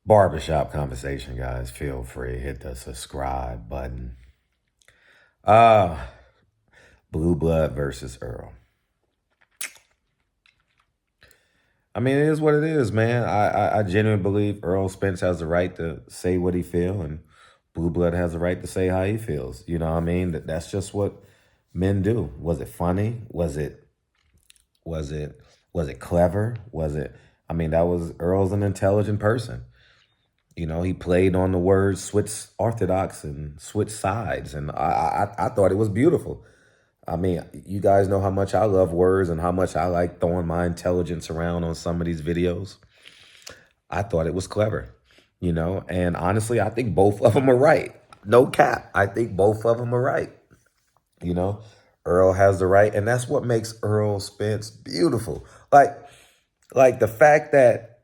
Barbershop conversation, guys. Feel free. Hit the subscribe button. Uh, Blue Blood versus Earl. I mean, it is what it is, man. I genuinely believe Errol Spence has the right to say what he feels, and Blue Blood has the right to say how he feels. You know what I mean? That's just what men do. Was it funny? Was it was it clever? Was it? I mean, that was Earl's an intelligent person. You know, he played on the words switch orthodox and switch sides, and I thought it was beautiful. I mean, you guys know how much I love words and how much I like throwing my intelligence around on some of these videos. I thought it was clever, you know, and honestly, I think both of them are right. No cap. I think both of them are right. You know, Earl has the right, and that's what makes Errol Spence beautiful. Like the fact that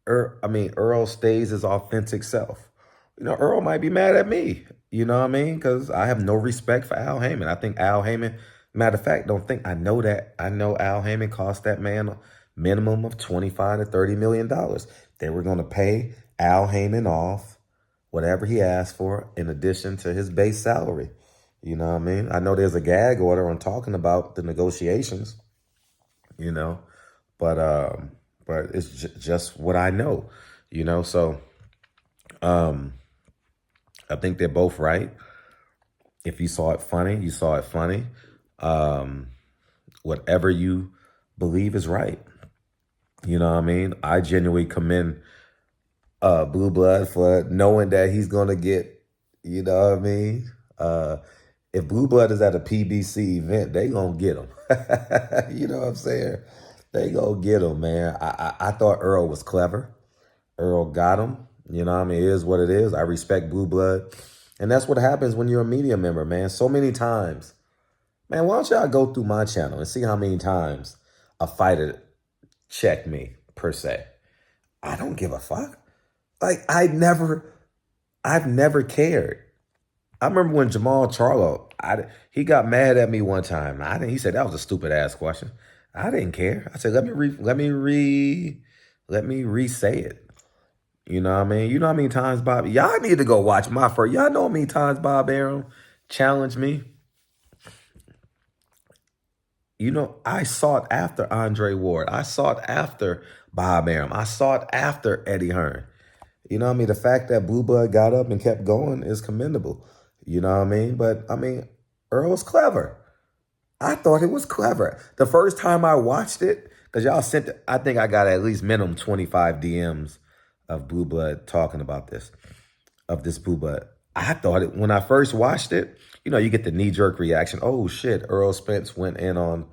Earl stays his authentic self. You know, Earl might be mad at me. You know what I mean? Because I have no respect for Al Heyman. I think Al Heyman, matter of fact, don't think I know that. I know Al Heyman cost that man a minimum of $25 to $30 million. They were going to pay Al Heyman off whatever he asked for in addition to his base salary. You know what I mean? I know there's a gag order on talking about the negotiations, you know, but it's just what I know, you know. So I think they're both right. If you saw it funny, you saw it funny. Whatever you believe is right. You know what I mean? I genuinely commend Blue Blood for knowing that he's going to get, you know what I mean? If Blue Blood is at a PBC event, they going to get him. You know what I'm saying? They going to get him, man. I thought Earl was clever. Earl got him. You know what I mean? It is what it is. I respect Blue Blood. And that's what happens when you're a media member, man. So many times. Man, why don't y'all go through my channel and see how many times a fighter checked me, per se. I don't give a fuck. Like, I've never cared. I remember when Jamal Charlo, he got mad at me one time. He said that was a stupid ass question. I didn't care. I said, let me re-say it. You know what I mean? You know how many times Bob, y'all need to go watch my first. Y'all know how many times Bob Arum challenged me? You know, I sought after Andre Ward. I sought after Bob Arum. I sought after Eddie Hearn. You know what I mean? The fact that Blue Blood got up and kept going is commendable. You know what I mean? But, I mean, Earl's clever. I thought it was clever. The first time I watched it, because y'all sent it, I think I got at least minimum 25 DMs of Blue Blood talking about this, of this Blue Blood. I thought it, when I first watched it, you know, you get the knee-jerk reaction. Oh, shit, Errol Spence went in on,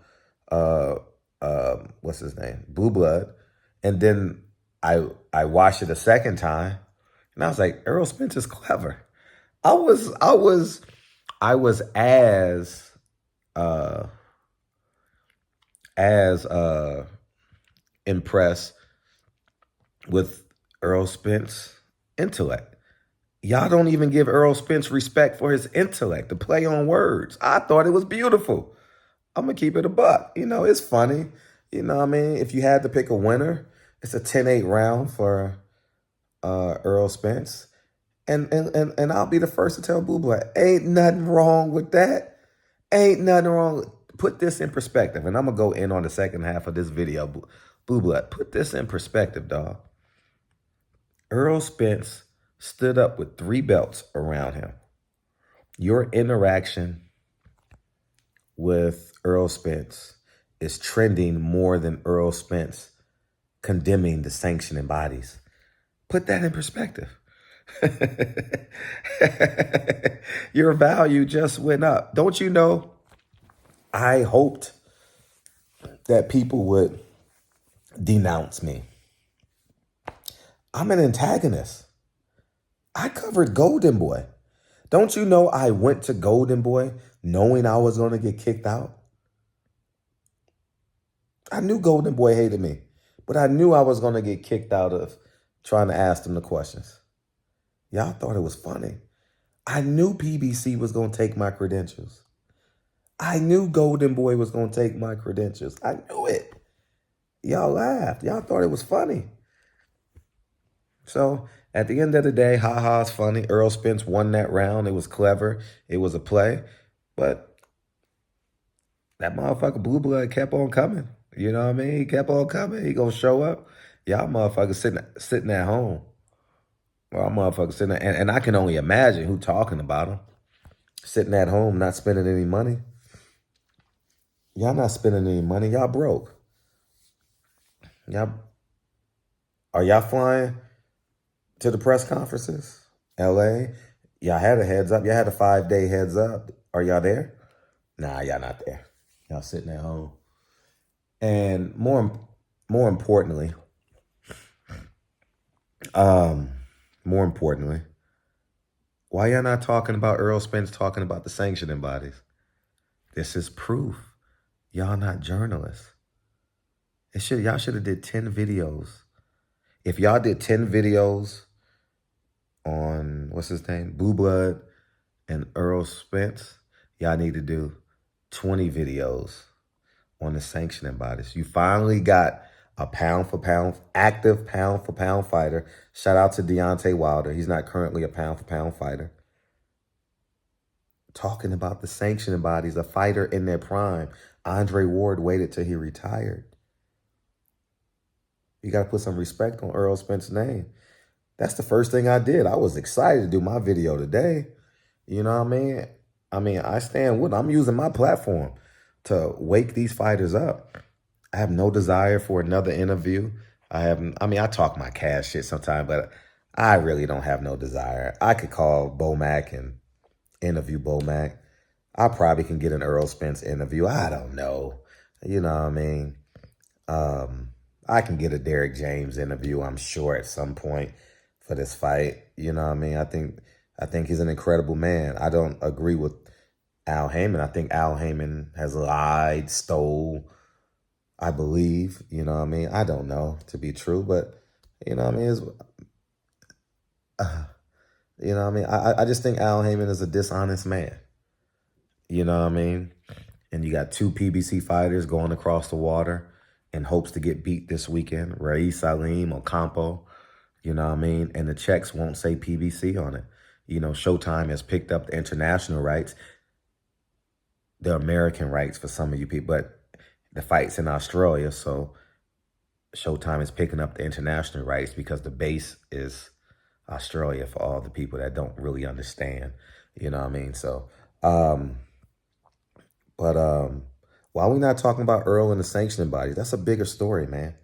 what's his name? Blue Blood. And then I watched it a second time, and I was like, Errol Spence is clever. I was as impressed with Errol Spence intellect. Y'all don't even give Errol Spence respect for his intellect, the play on words. I thought it was beautiful. I'm going to keep it a buck. You know, it's funny. You know what I mean? If you had to pick a winner, it's a 10-8 round for Errol Spence. And I'll be the first to tell Boo Blood, ain't nothing wrong with that. Ain't nothing wrong. Put this in perspective. And I'm going to go in on the second half of this video. Boo Blood, put this in perspective, dog. Errol Spence stood up with 3 belts around him. Your interaction with Errol Spence is trending more than Errol Spence condemning the sanctioning bodies. Put that in perspective. Your value just went up. Don't you know? I hoped that people would denounce me. I'm an antagonist. I covered Golden Boy. Don't you know I went to Golden Boy knowing I was going to get kicked out? I knew Golden Boy hated me, but I knew I was going to get kicked out of trying to ask them the questions. Y'all thought it was funny. I knew PBC was going to take my credentials. I knew Golden Boy was going to take my credentials. I knew it. Y'all laughed. Y'all thought it was funny. So at the end of the day, ha-ha's funny. Errol Spence won that round. It was clever. It was a play. But that motherfucker Blue Blood kept on coming. You know what I mean? He kept on coming. He gonna show up. Y'all motherfuckers sitting at home. Well, motherfuckers sitting there, and I can only imagine who talking about him. Sitting at home, not spending any money. Y'all not spending any money. Y'all broke. Y'all are y'all flying to the press conferences? LA? Y'all had a heads up. Y'all had a 5-day heads up. Are y'all there? Nah, y'all not there. Y'all sitting at home. And more importantly, more importantly, why y'all not talking about Errol Spence talking about the sanctioning bodies? This is proof. Y'all not journalists. Y'all should have did 10 videos. If y'all did 10 videos on, what's his name, Blue Blood and Errol Spence, y'all need to do 20 videos on the sanctioning bodies. You finally got a pound-for-pound, active pound-for-pound fighter. Shout out to Deontay Wilder. He's not currently a pound-for-pound fighter. Talking about the sanctioning bodies, a fighter in their prime. Andre Ward waited till he retired. You got to put some respect on Errol Spence's name. That's the first thing I did. I was excited to do my video today. You know what I mean? I stand with them. I'm using my platform to wake these fighters up. I have no desire for another interview. I talk my cash shit sometimes, but I really don't have no desire. I could call Bomac and interview Bomac. I probably can get an Errol Spence interview. I don't know. You know what I mean? I can get a Derrick James interview, I'm sure, at some point for this fight. You know what I mean? I think he's an incredible man. I don't agree with Al Heyman. I think Al Heyman has lied, stole, I believe. You know what I mean? I don't know to be true, but you know what I mean? You know what I mean? I just think Al Heyman is a dishonest man. You know what I mean? And you got 2 PBC fighters going across the water in hopes to get beat this weekend. Rais Salim or Campo. You know what I mean? And the checks won't say PBC on it. You know, Showtime has picked up the international rights, the American rights for some of you people, but the fight's in Australia, so Showtime is picking up the international rights because the base is Australia for all the people that don't really understand. You know what I mean? So, why are we not talking about Earl and the sanctioning bodies? That's a bigger story, man.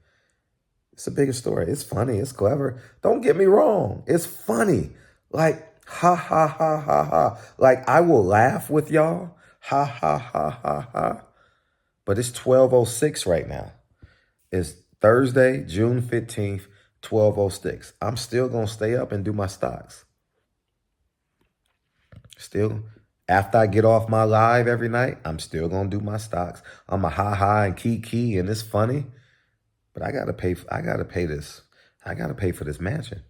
It's a bigger story. It's funny. It's clever. Don't get me wrong. It's funny. Like, ha, ha, ha, ha, ha. Like, I will laugh with y'all. Ha, ha, ha, ha, ha. But it's 12:06 right now. It's Thursday, June 15th, 12:06. I'm still going to stay up and do my stocks. Still, after I get off my live every night, I'm still going to do my stocks. I'm a ha-ha and key, and it's funny. But I got to pay this. I got to pay for this mansion.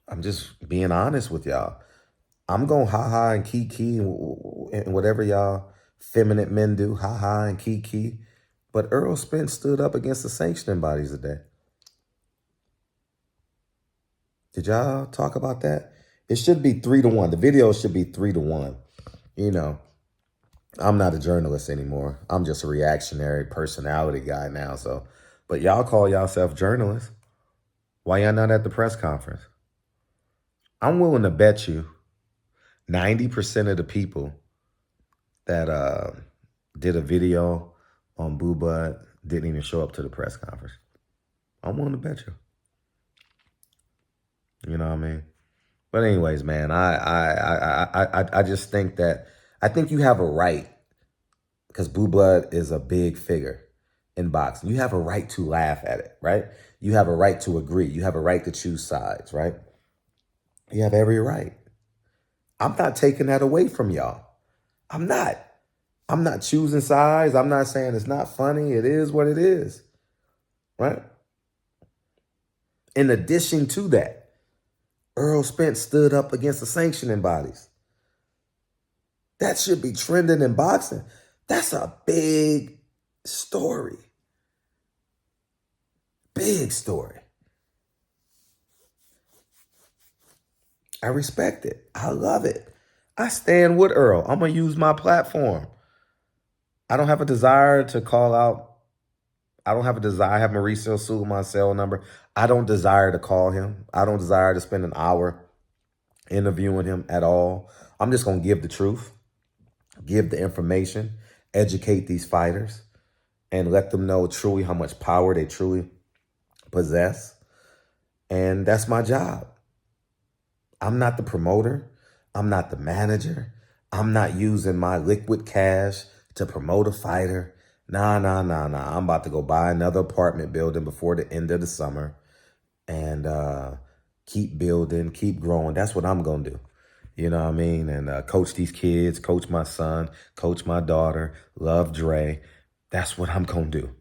I'm just being honest with y'all. I'm going ha-ha and key and whatever y'all feminine men do, ha-ha and key. But Errol Spence stood up against the sanctioning bodies today. Did y'all talk about that? It should be 3-1. The video should be 3-1. You know, I'm not a journalist anymore. I'm just a reactionary personality guy now. So, but y'all call yourself journalists. Why y'all not at the press conference? I'm willing to bet you 90% of the people that did a video on Blue Blood didn't even show up to the press conference. I'm willing to bet you. You know what I mean? But anyways, man, I just think that I think you have a right, because Blue Blood is a big figure in boxing. You have a right to laugh at it, right? You have a right to agree. You have a right to choose sides, right? You have every right. I'm not taking that away from y'all. I'm not choosing sides. I'm not saying it's not funny. It is what it is, right? In addition to that, Errol Spence stood up against the sanctioning bodies. That should be trending in boxing. That's a big story. big story. I respect it. I love it. I stand with Earl. I'm going to use my platform. I don't have a desire to call out. I don't have a desire. I have Mauricio Sue, my cell number. I don't desire to call him. I don't desire to spend an hour interviewing him at all. I'm just going to give the truth, give the information, educate these fighters, and let them know truly how much power they truly possess. And that's my job. I'm not the promoter. I'm not the manager. I'm not using my liquid cash to promote a fighter. Nah. I'm about to go buy another apartment building before the end of the summer and keep building, keep growing. That's what I'm going to do. You know what I mean? And coach these kids, coach my son, coach my daughter, love Dre. That's what I'm going to do.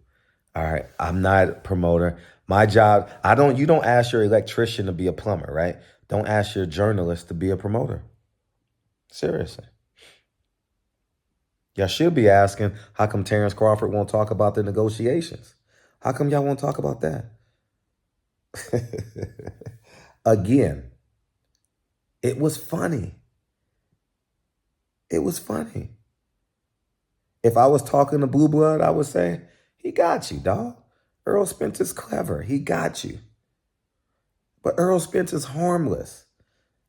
All right. I'm not a promoter. My job, you don't ask your electrician to be a plumber, right? Don't ask your journalist to be a promoter. Seriously. Y'all should be asking, how come Terrence Crawford won't talk about the negotiations? How come y'all won't talk about that? Again, it was funny. It was funny. If I was talking to Blue Blood, I would say, he got you, dog. Errol Spence is clever. He got you. But Errol Spence is harmless.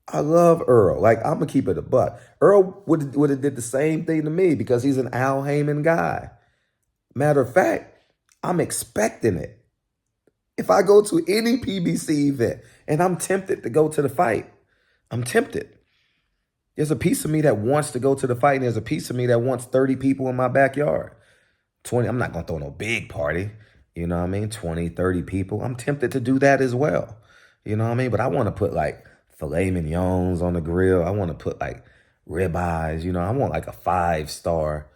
I love Earl. Like, I'm going to keep it a buck. Earl would have did the same thing to me because he's an Al Heyman guy. Matter of fact, I'm expecting it. If I go to any PBC event and I'm tempted to go to the fight, I'm tempted. There's a piece of me that wants to go to the fight, and there's a piece of me that wants 30 people in my backyard. 20, I'm not going to throw no big party. You know what I mean? 20, 30 people. I'm tempted to do that as well. You know what I mean? But I want to put like filet mignons on the grill. I want to put like ribeyes. You know, I want like a 5-star.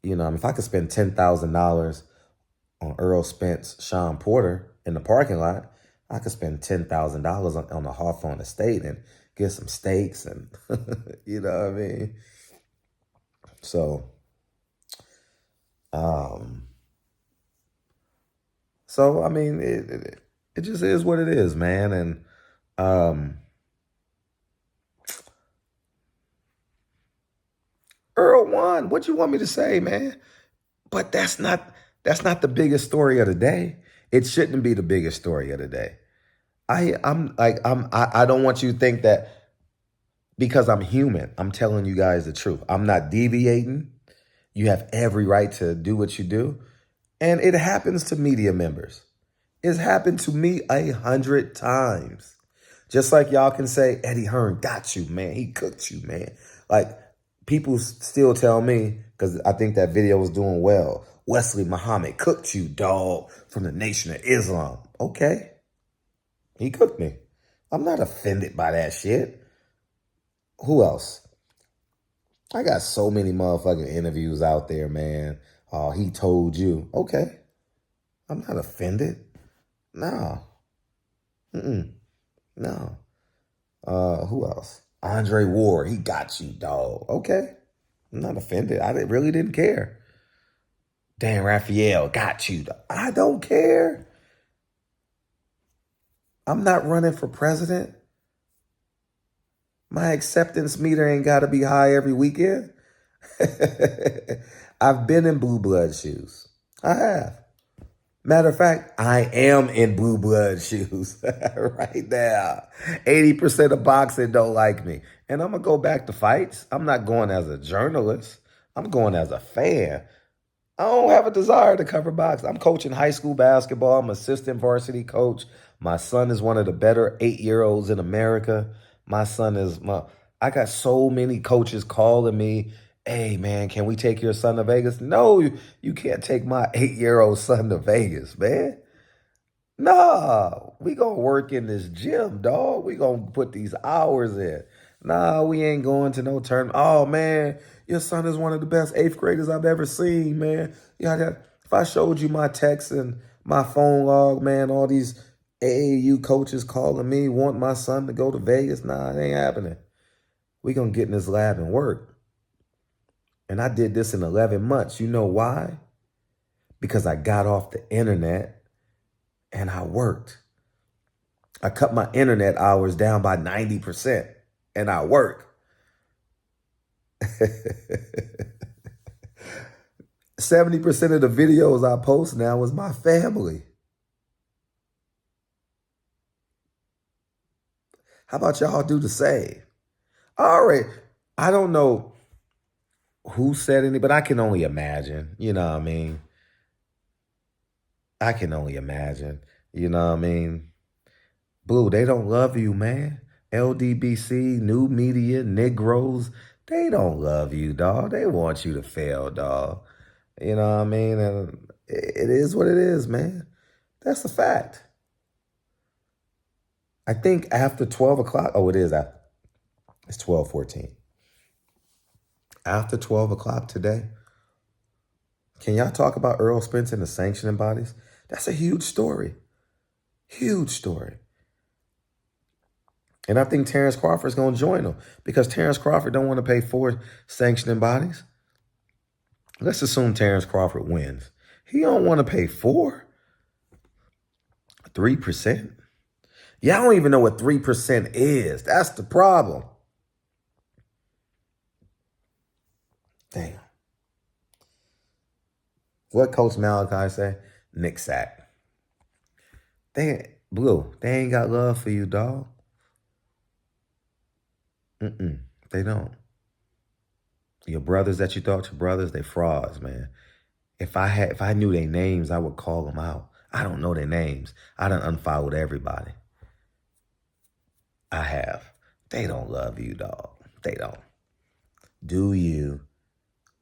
You know, I mean, if I could spend $10,000 on Errol Spence, Sean Porter in the parking lot, I could spend $10,000 on the Hawthorne estate and get some steaks and, you know what I mean? So, I mean, it just is what it is, man. And, Earl won. What you want me to say, man? But that's not the biggest story of the day. It shouldn't be the biggest story of the day. I don't want you to think that because I'm human, I'm telling you guys the truth. I'm not deviating. You have every right to do what you do. And it happens to media members. It's happened to me 100 times. Just like y'all can say, Eddie Hearn got you, man. He cooked you, man. Like, people still tell me, because I think that video was doing well, Wesley Muhammad cooked you, dog, from the Nation of Islam. Okay. He cooked me. I'm not offended by that shit. Who else? I got so many motherfucking interviews out there, man. Oh, he told you. Okay. I'm not offended. No. No. Who else? Andre Ward, he got you, dog. Okay. I'm not offended. I really didn't care. Dan Raphael got you. I don't care. I'm not running for president. My acceptance meter ain't got to be high every weekend. I've been in blue blood shoes. I have. Matter of fact, I am in blue blood shoes right now. 80% of boxing don't like me. And I'm going to go back to fights. I'm not going as a journalist. I'm going as a fan. I don't have a desire to cover boxing. I'm coaching high school basketball. I'm assistant varsity coach. My son is one of the better 8-year-olds in America. I got so many coaches calling me, hey, man, can we take your son to Vegas? No, you can't take my 8-year-old son to Vegas, man. Nah, we gonna work in this gym, dog. We gonna put these hours in. Nah, we ain't going to no tournament. Oh, man, your son is one of the best 8th graders I've ever seen, man. If I showed you my texts and my phone log, man, all these AAU coaches calling me, want my son to go to Vegas. Nah, it ain't happening. We gonna get in this lab and work. And I did this in 11 months. You know why? Because I got off the internet and I worked. I cut my internet hours down by 90% and I work. 70% of the videos I post now is my family. How about y'all do the same? All right. I don't know who said any, but I can only imagine. You know what I mean? I can only imagine. You know what I mean? Blue, they don't love you, man. LDBC, new media, Negroes, they don't love you, dog. They want you to fail, dog. You know what I mean? And it is what it is, man. That's a fact. I think after 12 o'clock, oh, it is after, it's 12:14. After 12 o'clock today, can y'all talk about Errol Spence and the sanctioning bodies? That's a huge story. Huge story. And I think Terrence Crawford's going to join them because Terrence Crawford don't want to pay 4 sanctioning bodies. Let's assume Terrence Crawford wins. He don't want to pay 4? 3%? Y'all don't even know what 3% is. That's the problem. Damn. What Coach Malachi say? Nick Sack. Blue, they ain't got love for you, dog. They don't. Your brothers that you thought your brothers, they frauds, man. If I knew their names, I would call them out. I don't know their names. I done unfollowed everybody. I have. They don't love you, dog. They don't. Do you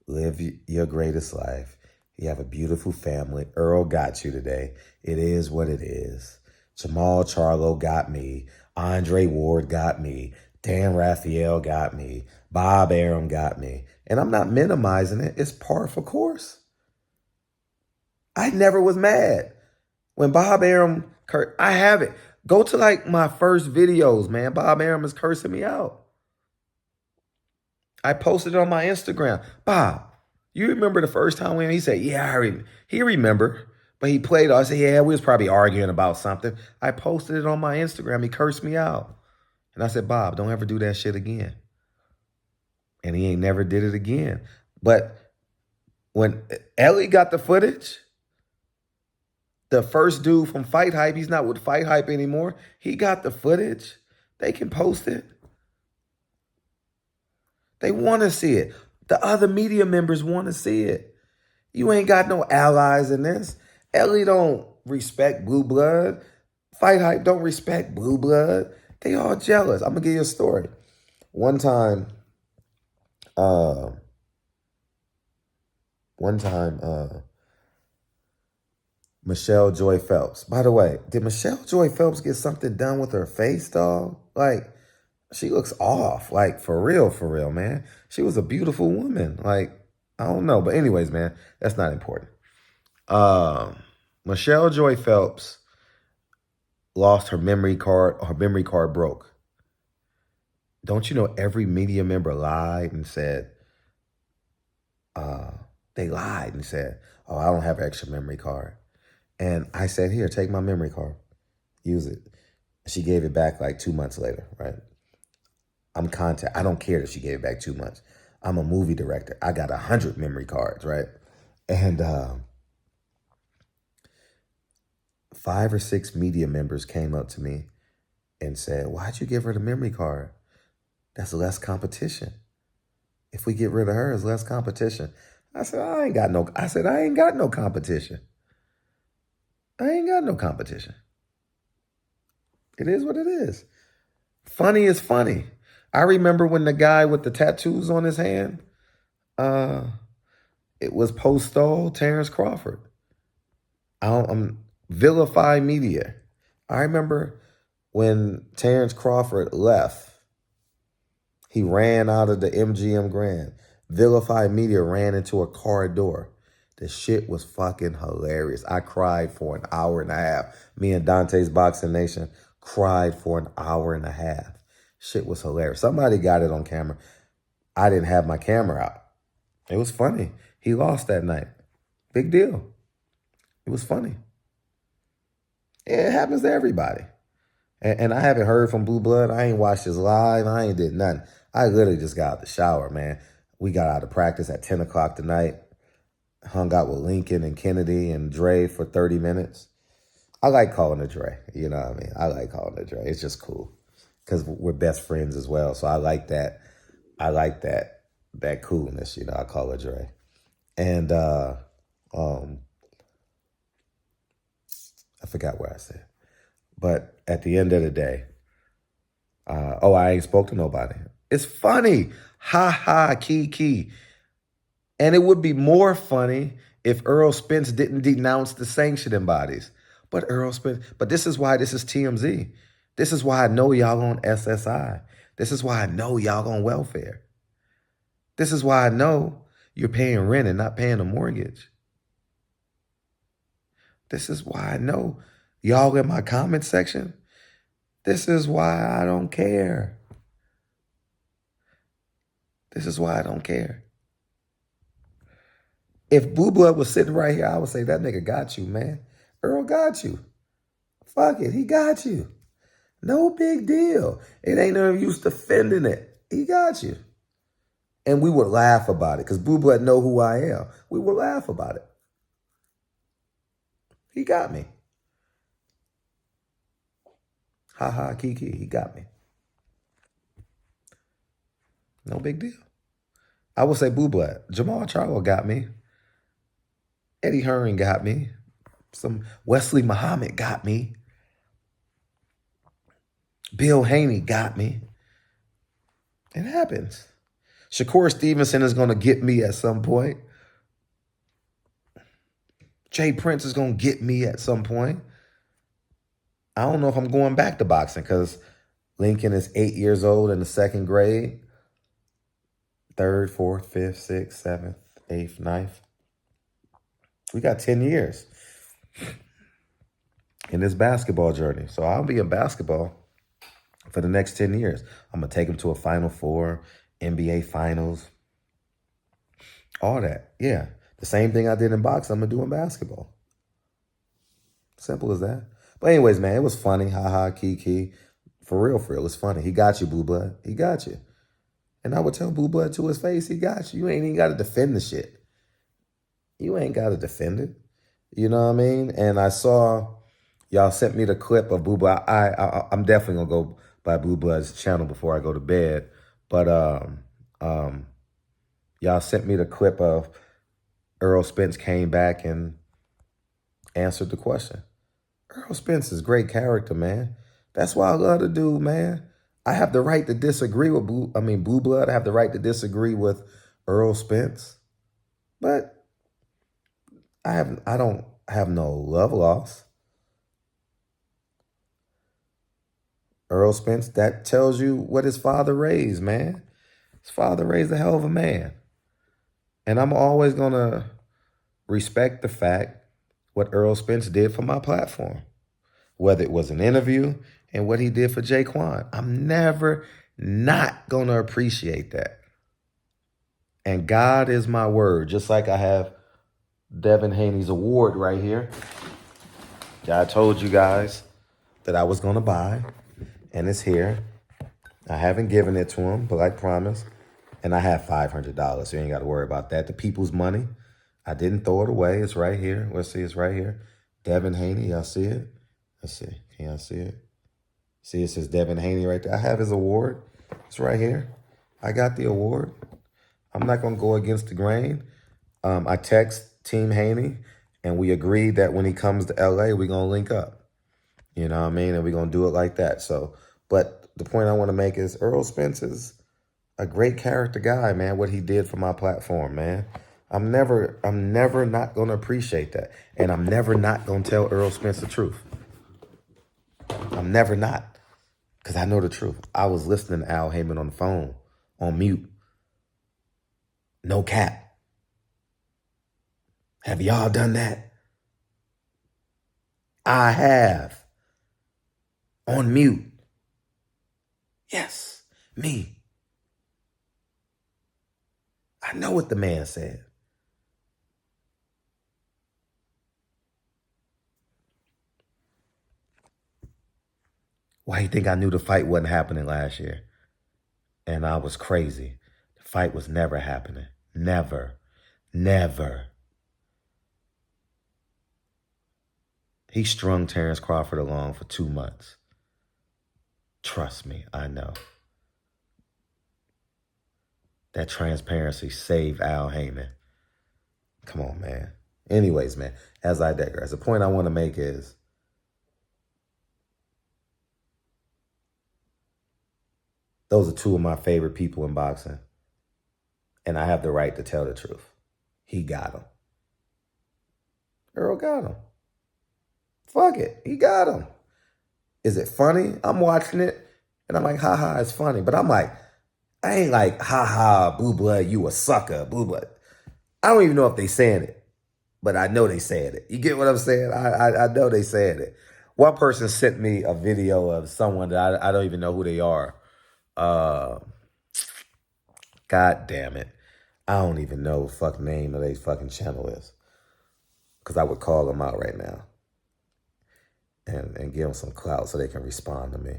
live your greatest life? You have a beautiful family. Earl got you today. It is what it is. Jamal Charlo got me. Andre Ward got me. Dan Raphael got me. Bob Arum got me. And I'm not minimizing it. It's par for course. I never was mad. When Bob Arum, I have it. Go to like my first videos, man. Bob Arum is cursing me out. I posted it on my Instagram. Bob, you remember the first time when he said, yeah, he remembered. But he played, I said, yeah, we was probably arguing about something. I posted it on my Instagram. He cursed me out. And I said, Bob, don't ever do that shit again. And he ain't never did it again. But when Ellie got the footage, the first dude from Fight Hype, he's not with Fight Hype anymore. He got the footage. They can post it. They want to see it. The other media members want to see it. You ain't got no allies in this. Ellie don't respect Blue Blood. Fight Hype don't respect Blue Blood. They all jealous. I'm going to give you a story. One time, Michelle Joy Phelps. By the way, did Michelle Joy Phelps get something done with her face, dog? Like, she looks off. Like, for real, man. She was a beautiful woman. Like, I don't know. But anyways, man, that's not important. Michelle Joy Phelps lost her memory card. Her memory card broke. Don't you know every media member lied and said, they lied and said, oh, I don't have an extra memory card. And I said, here, take my memory card. Use it. She gave it back like 2 months later, right? I don't care that she gave it back 2 months. I'm a movie director. I got 100 memory cards, right? And 5 or 6 media members came up to me and said, why'd you give her the memory card? That's less competition. If we get rid of her, it's less competition. I said, I ain't got no competition. I ain't got no competition. It is what it is. Funny is funny. I remember when the guy with the tattoos on his hand, it was Postol Terrence Crawford. Vilify media. I remember when Terrence Crawford left, he ran out of the MGM Grand. Vilify media ran into a car door. The shit was fucking hilarious. I cried for an hour and a half. Me and Dante's Boxing Nation cried for an hour and a half. Shit was hilarious. Somebody got it on camera. I didn't have my camera out. It was funny. He lost that night. Big deal. It was funny. It happens to everybody. And I haven't heard from Blue Blood. I ain't watched his live. I ain't did nothing. I literally just got out the shower, man. We got out of practice at 10 o'clock tonight. Hung out with Lincoln and Kennedy and Dre for 30 minutes. I like calling her Dre. You know what I mean? I like calling her Dre. It's just cool because we're best friends as well. So I like that. I like that coolness. You know, I call her Dre. And I forgot where I said. But at the end of the day, I ain't spoke to nobody. It's funny. Ha ha, key. And it would be more funny if Errol Spence didn't denounce the sanctioning bodies. But this is why this is TMZ. This is why I know y'all on SSI. This is why I know y'all on welfare. This is why I know you're paying rent and not paying a mortgage. This is why I know y'all in my comment section. This is why I don't care. This is why I don't care. If Blue Blood was sitting right here, I would say, that nigga got you, man. Earl got you. Fuck it, he got you. No big deal. It ain't no use defending it. He got you. And we would laugh about it because Blue Blood know who I am. We would laugh about it. He got me. Ha ha, kiki, he got me. No big deal. I would say Blue Blood. Jamal Charlo got me. Eddie Hearn got me. Some Wesley Muhammad got me. Bill Haney got me. It happens. Shakur Stevenson is going to get me at some point. Jay Prince is going to get me at some point. I don't know if I'm going back to boxing because Lincoln is 8 years old in the second grade. 3rd, 4th, 5th, 6th, 7th, 8th, 9th. We got 10 years in this basketball journey. So I'll be in basketball for the next 10 years. I'm going to take him to a Final Four, NBA Finals, all that. Yeah. The same thing I did in boxing, I'm going to do in basketball. Simple as that. But anyways, man, it was funny. Ha ha, key. For real, it's funny. He got you, Blue Blood. He got you. And I would tell Blue Blood to his face, he got you. You ain't even got to defend the shit. You ain't got to defend it. You know what I mean? And I saw y'all sent me the clip of Blue Blood. I'm definitely going to go by Blue Blood's channel before I go to bed. But y'all sent me the clip of Errol Spence came back and answered the question. Errol Spence is great character, man. That's why I love the dude, man. I have the right to disagree with Blue Blood. I have the right to disagree with Errol Spence. But I don't have no love loss. Errol Spence, that tells you what his father raised, man. His father raised a hell of a man. And I'm always going to respect the fact what Errol Spence did for my platform, whether it was an interview and what he did for Jaquan. I'm never not going to appreciate that. And God is my word, just like I have Devin Haney's award right here. I told you guys that I was going to buy, and it's here. I haven't given it to him, but I promised. And I have $500, so you ain't got to worry about that. The people's money. I didn't throw it away. It's right here. Let's see, it's right here. Devin Haney, y'all see it? Let's see. Can y'all see it? See, it says Devin Haney right there. I have his award. It's right here. I got the award. I'm not going to go against the grain. I text Team Haney, and we agreed that when he comes to LA, we're going to link up. You know what I mean? And we're going to do it like that. So, but the point I want to make is Errol Spence is a great character guy, man, what he did for my platform, man. I'm never not going to appreciate that. And I'm never not going to tell Errol Spence the truth. I'm never not. Because I know the truth. I was listening to Al Heyman on the phone, on mute. No cap. Have y'all done that? I have. On mute. Yes, me. I know what the man said. Why you think I knew the fight wasn't happening last year? And I was crazy. The fight was never happening. Never. Never. He strung Terrence Crawford along for 2 months. Trust me, I know. That transparency saved Al Heyman. Come on, man. Anyways, man, as I digress, the point I want to make is those are two of my favorite people in boxing. And I have the right to tell the truth. He got him. Earl got him. Fuck it. He got him. Is it funny? I'm watching it and I'm like, haha, it's funny. But I'm like, I ain't like, haha, Blue Blood, you a sucker, Blue Blood. I don't even know if they saying it, but I know they saying it. You get what I'm saying? I know they saying it. One person sent me a video of someone that I don't even know who they are. God damn it. I don't even know what the fucking name of their fucking channel is. Because I would call them out right now. And give them some clout so they can respond to me.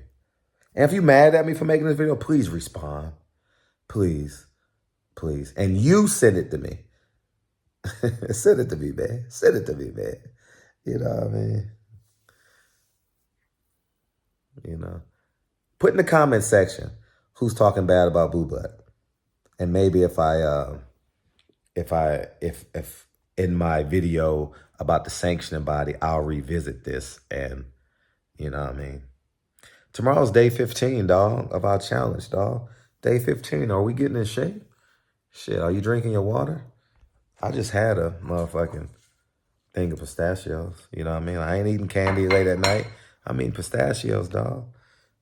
And if you mad at me for making this video, please respond. Please. Please. And you send it to me. Send it to me, man. Send it to me, man. You know what I mean? You know. Put in the comment section who's talking bad about Blue Blood. And maybe if in my video about the sanctioning body, I'll revisit this and, you know what I mean? Tomorrow's day 15, dog, of our challenge, dog. Day 15, are we getting in shape? Shit, are you drinking your water? I just had a motherfucking thing of pistachios, you know what I mean? I ain't eating candy late at night. I'm eating pistachios, dog.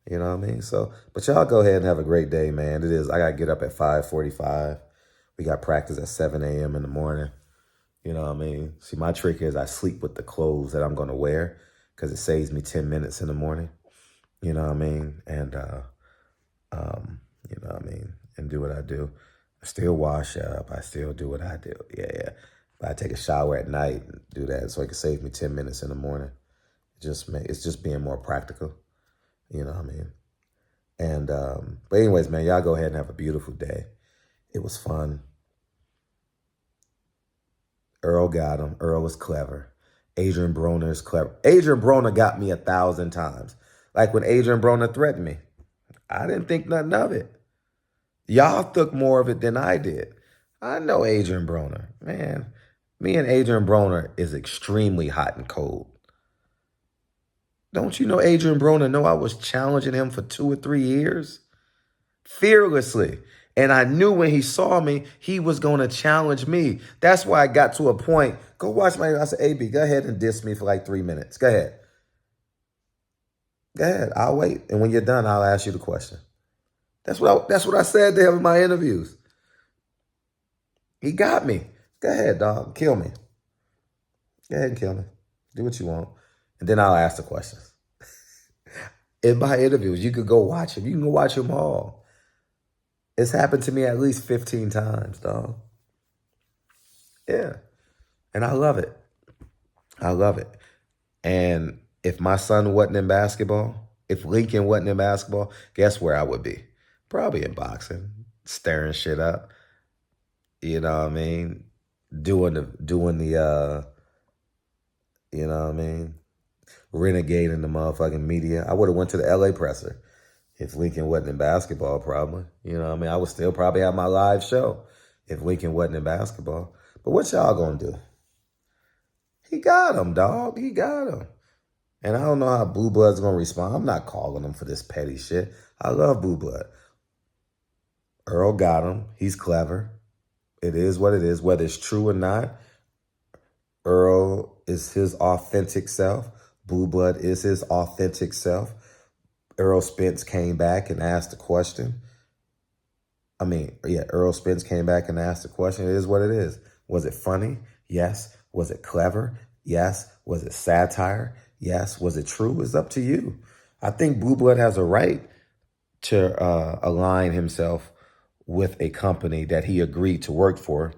You know what I mean? So, but y'all go ahead and have a great day, man. It is, I got to get up at 5:45. We got practice at 7 a.m. in the morning. You know what I mean? See, my trick is I sleep with the clothes that I'm going to wear because it saves me 10 minutes in the morning. You know what I mean? And, you know what I mean? And do what I do. I still wash up. I still do what I do. Yeah. But I take a shower at night and do that so it can save me 10 minutes in the morning. It's just being more practical. You know what I mean? And, but anyways, man, y'all go ahead and have a beautiful day. It was fun. Earl got him. Earl was clever. Adrian Broner is clever. Adrian Broner got me 1,000 times. Like when Adrian Broner threatened me. I didn't think nothing of it. Y'all took more of it than I did. I know Adrian Broner. Man, me and Adrian Broner is extremely hot and cold. Don't you know Adrian Broner know I was challenging him for 2 or 3 years? Fearlessly. And I knew when he saw me, he was going to challenge me. That's why I got to a point. Go watch my, I said, AB, go ahead and diss me for like 3 minutes. Go ahead. Go ahead. I'll wait. And when you're done, I'll ask you the question. That's what I said to him in my interviews. He got me. Go ahead, dog. Kill me. Go ahead and kill me. Do what you want. And then I'll ask the questions. In my interviews, you could go watch them. You can go watch them all. It's happened to me at least 15 times, dog. Yeah. And I love it. I love it. And if my son wasn't in basketball, if Lincoln wasn't in basketball, guess where I would be? Probably in boxing, stirring shit up. You know what I mean? Doing the you know what I mean? Renegading the motherfucking media. I would have went to the LA presser if Lincoln wasn't in basketball, probably. You know what I mean? I would still probably have my live show if Lincoln wasn't in basketball. But what y'all gonna do? He got him, dog. He got him. And I don't know how Blue Blood's gonna respond. I'm not calling him for this petty shit. I love Blue Blood. Earl got him. He's clever. It is what it is. Whether it's true or not, Earl is his authentic self. Blue Blood is his authentic self. Errol Spence came back and asked the question. Errol Spence came back and asked the question. It is what it is. Was it funny? Yes. Was it clever? Yes. Was it satire? Yes. Was it true? It's up to you. I think Blue Blood has a right to align himself with a company that he agreed to work for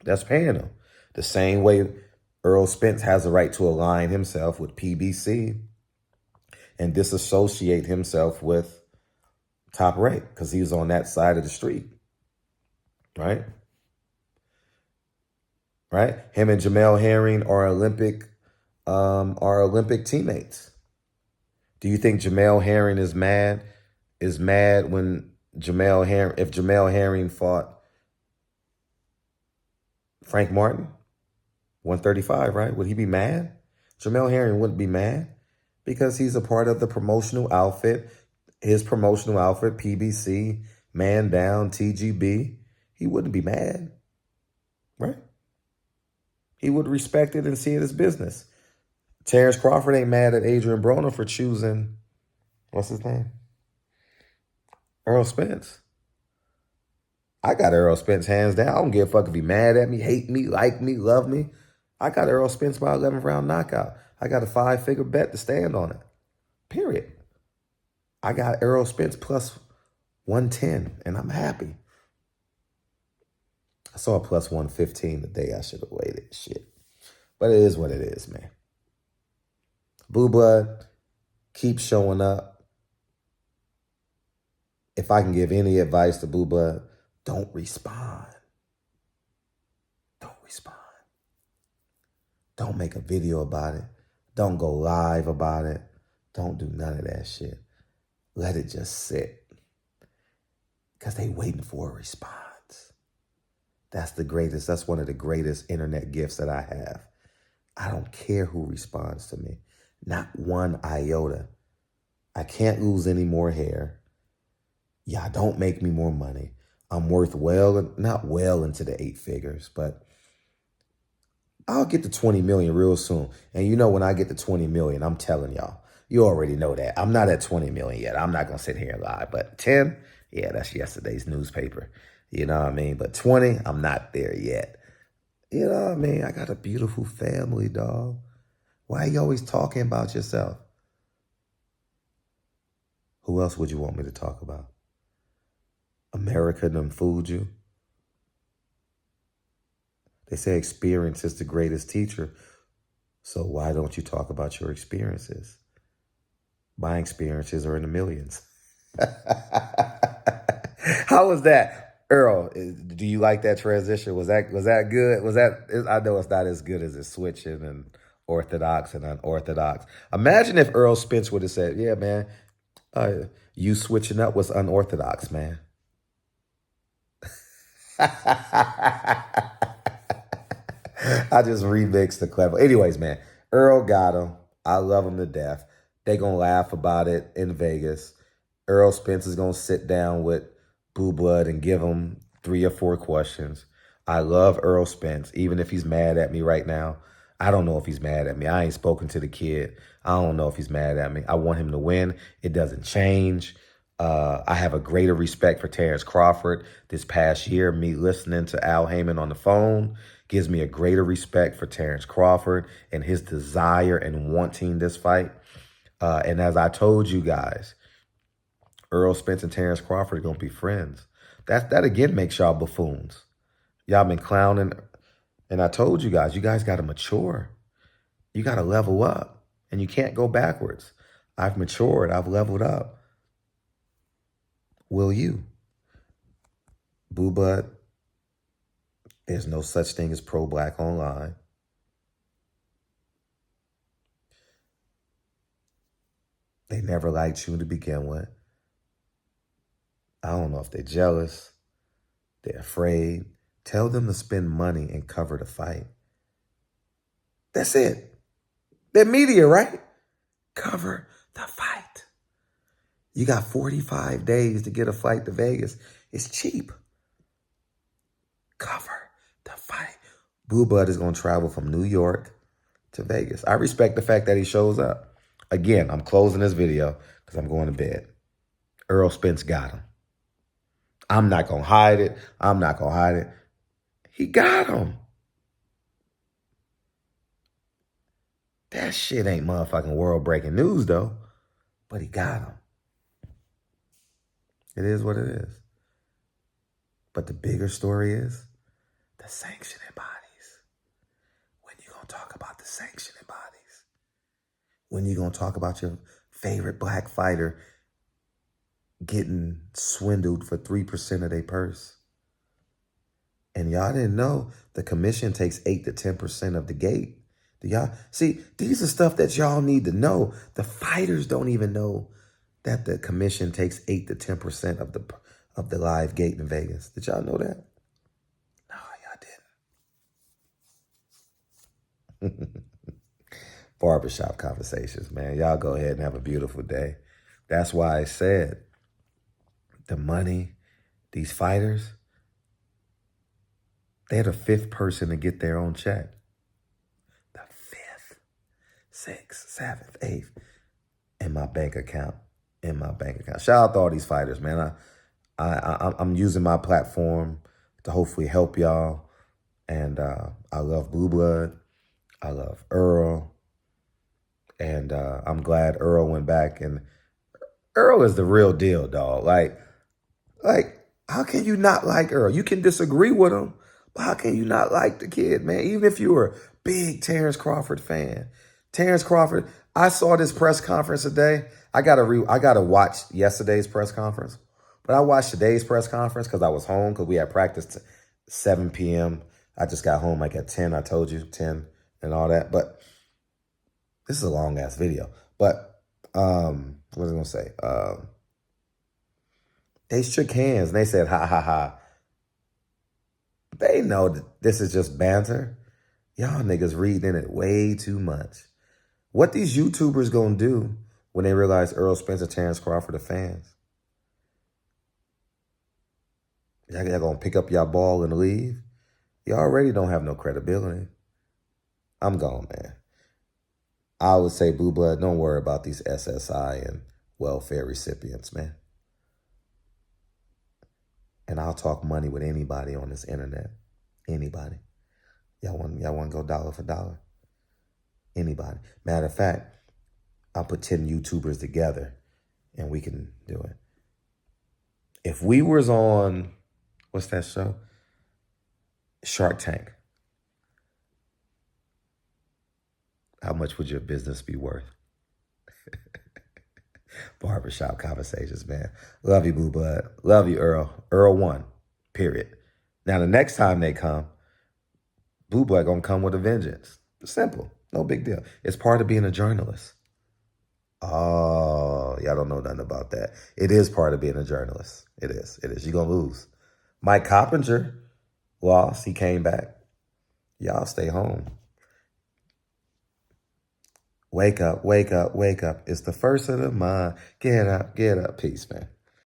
that's paying him. The same way Errol Spence has a right to align himself with PBC and disassociate himself with Top Rank because he was on that side of the street, right? Right? Him and Jamel Herring are Olympic teammates. Do you think Jamel Herring is mad? Is mad when if Jamel Herring fought Frank Martin, 135, right? Would he be mad? Jamel Herring wouldn't be mad because he's a part of the promotional outfit. His promotional outfit, PBC, Man Down, TGB. He wouldn't be mad, right? He would respect it and see it as business. Terrence Crawford ain't mad at Adrian Broner for choosing, what's his name? Errol Spence. I got Errol Spence hands down. I don't give a fuck if he mad at me, hate me, like me, love me. I got Errol Spence by 11th round knockout. I got a 5-figure bet to stand on it. Period. I got Errol Spence plus 110, and I'm happy. I saw a plus 115 today. I should have waited. Shit. But it is what it is, man. Blue Blood, keep showing up. If I can give any advice to Blue Blood, don't respond. Don't respond. Don't make a video about it. Don't go live about it. Don't do none of that shit. Let it just sit. Because they waiting for a response. That's one of the greatest internet gifts that I have. I don't care who responds to me. Not one iota. I can't lose any more hair. Y'all don't make me more money. I'm worth not well into the 8 figures, but I'll get to 20 million real soon. And you know when I get to 20 million, I'm telling y'all, you already know that. I'm not at 20 million yet. I'm not going to sit here and lie. But 10, yeah, that's yesterday's newspaper. You know what I mean? But 20, I'm not there yet. You know what I mean? I got a beautiful family, dog. Why are you always talking about yourself? Who else would you want me to talk about? America done fooled you. They say experience is the greatest teacher. So why don't you talk about your experiences? My experiences are in the millions. How was that, Earl? Do you like that transition? Was that good? I know it's not as good as it's switching and orthodox and unorthodox. Imagine if Errol Spence would have said, "Yeah, man, you switching up was unorthodox, man." I just remixed the clever. Anyways, man, Earl got him. I love him to death. They gonna laugh about it in Vegas. Errol Spence is gonna sit down with Blue Blood and give him 3 or 4 questions. I love Errol Spence, even if he's mad at me right now. I don't know if he's mad at me. I ain't spoken to the kid. I don't know if he's mad at me. I want him to win. It doesn't change. I have a greater respect for Terrence Crawford. This past year, me listening to Al Heyman on the phone gives me a greater respect for Terrence Crawford and his desire and wanting this fight. And as I told you guys, Errol Spence and Terrence Crawford are going to be friends. That again makes y'all buffoons. Y'all been clowning. And I told you guys got to mature. You got to level up. And you can't go backwards. I've matured. I've leveled up. Will you? Boo Bud, there's no such thing as pro-black online. They never liked you to begin with. I don't know if they're jealous. They're afraid. Tell them to spend money and cover the fight. That's it. They're media, right? Cover the fight. You got 45 days to get a flight to Vegas. It's cheap. Cover the fight. Blue Blood is going to travel from New York to Vegas. I respect the fact that he shows up. Again, I'm closing this video because I'm going to bed. Errol Spence got him. I'm not going to hide it. He got him. That shit ain't motherfucking world-breaking news, though. But he got him. It is what it is. But the bigger story is the sanctioning bodies. When you going to talk about the sanctioning bodies? When you going to talk about your favorite black fighter getting swindled for 3% of their purse. And y'all didn't know the commission takes 8 to 10% of the gate. Do y'all see? These are stuff that y'all need to know. The fighters don't even know that the commission takes 8 to 10% of the live gate in Vegas. Did y'all know that? No, y'all didn't. Barbershop conversations, man. Y'all go ahead and have a beautiful day. That's why I said the money, these fighters, they're the 5th person to get their own check. The 5th, 6th, 7th, 8th in my bank account. Shout out to all these fighters, man. I'm using my platform to hopefully help y'all. And I love Blue Blood. I love Errol. And I'm glad Errol went back. And Errol is the real deal, dog. Like, how can you not like Errol? You can disagree with him, but how can you not like the kid, man? Even if you were a big Terrence Crawford fan. Terrence Crawford, I saw this press conference today. I gotta watch yesterday's press conference. But I watched today's press conference because I was home because we had practice at 7 p.m. I just got home like at 10. I told you, 10 and all that. But this is a long-ass video. But what was I going to say? They shook hands and they said, ha, ha, ha. They know that this is just banter. Y'all niggas reading it way too much. What these YouTubers going to do when they realize Errol Spence and Terrence Crawford are fans? Y'all going to pick up y'all ball and leave? You already don't have no credibility. I'm gone, man. I would say, Blue Blood, don't worry about these SSI and welfare recipients, man. And I'll talk money with anybody on this internet. Anybody. Y'all want to go dollar for dollar? Anybody. Matter of fact, I'll put 10 YouTubers together and we can do it. If we was on, what's that show? Shark Tank. How much would your business be worth? Barbershop conversations, man. Love you, Blue Blood. Love you, Earl. Earl won, period. Now, the next time they come, Blue Blood gonna come with a vengeance. Simple. No big deal. It's part of being a journalist. Oh, y'all don't know nothing about that. It is part of being a journalist. It is. You're gonna lose. Mike Coppinger lost. He came back. Y'all stay home. Wake up, wake up, wake up. It's the first of the month. Get up, get up. Peace, man.